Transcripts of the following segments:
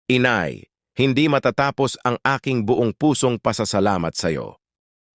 Inay, hindi matatapos ang aking buong pusong pasasalamat sa iyo.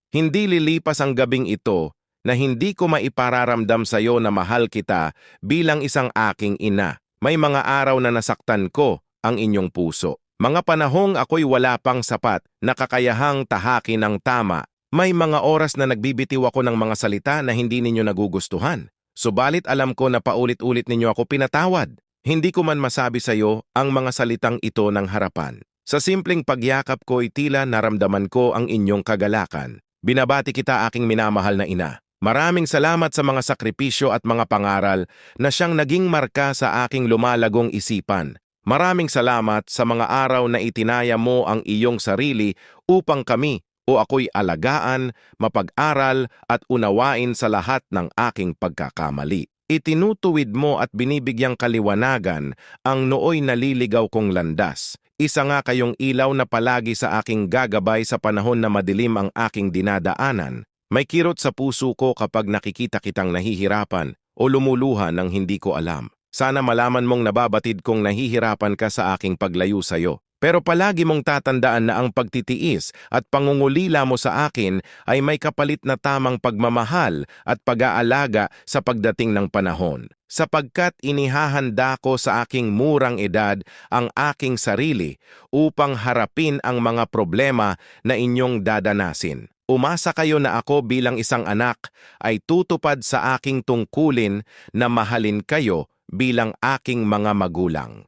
Hindi lilipas ang gabing ito na hindi ko maipararamdam sa iyo na mahal kita bilang isang aking ina. May mga araw na nasaktan ko ang inyong puso. Mga panahong ako'y wala pang sapat na kakayahang tahakin ng tama. May mga oras na nagbibitiw ako ng mga salita na hindi ninyo nagugustuhan. Subalit alam ko na paulit-ulit ninyo ako pinatawad. Hindi ko man masabi sa iyo ang mga salitang ito ng harapan. Sa simpleng pagyakap ko'y tila naramdaman ko ang inyong kagalakan. Binabati kita aking minamahal na ina. Maraming salamat sa mga sakripisyo at mga pangaral na siyang naging marka sa aking lumalagong isipan. Maraming salamat sa mga araw na itinaya mo ang iyong sarili upang kami o ako'y alagaan, mapag-aral at unawain sa lahat ng aking pagkakamali. Itinutuwid mo at binibigyang kaliwanagan ang nooy naliligaw kong landas. Isa nga kayong ilaw na palagi sa aking gagabay sa panahon na madilim ang aking dinadaanan. May kirot sa puso ko kapag nakikita kitang nahihirapan o lumuluha ng hindi ko alam. Sana malaman mong nababatid kong nahihirapan ka sa aking paglayo sa iyo. Pero palagi mong tatandaan na ang pagtitiis at pangungulila mo sa akin ay may kapalit na tamang pagmamahal at pag-aalaga sa pagdating ng panahon. Sapagkat inihahanda ko sa aking murang edad ang aking sarili upang harapin ang mga problema na inyong dadanasin. Umasa kayo na ako bilang isang anak ay tutupad sa aking tungkulin na mahalin kayo bilang aking mga magulang.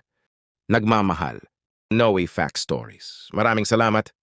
Nagmamahal. Noe Fact Stories. Maraming salamat.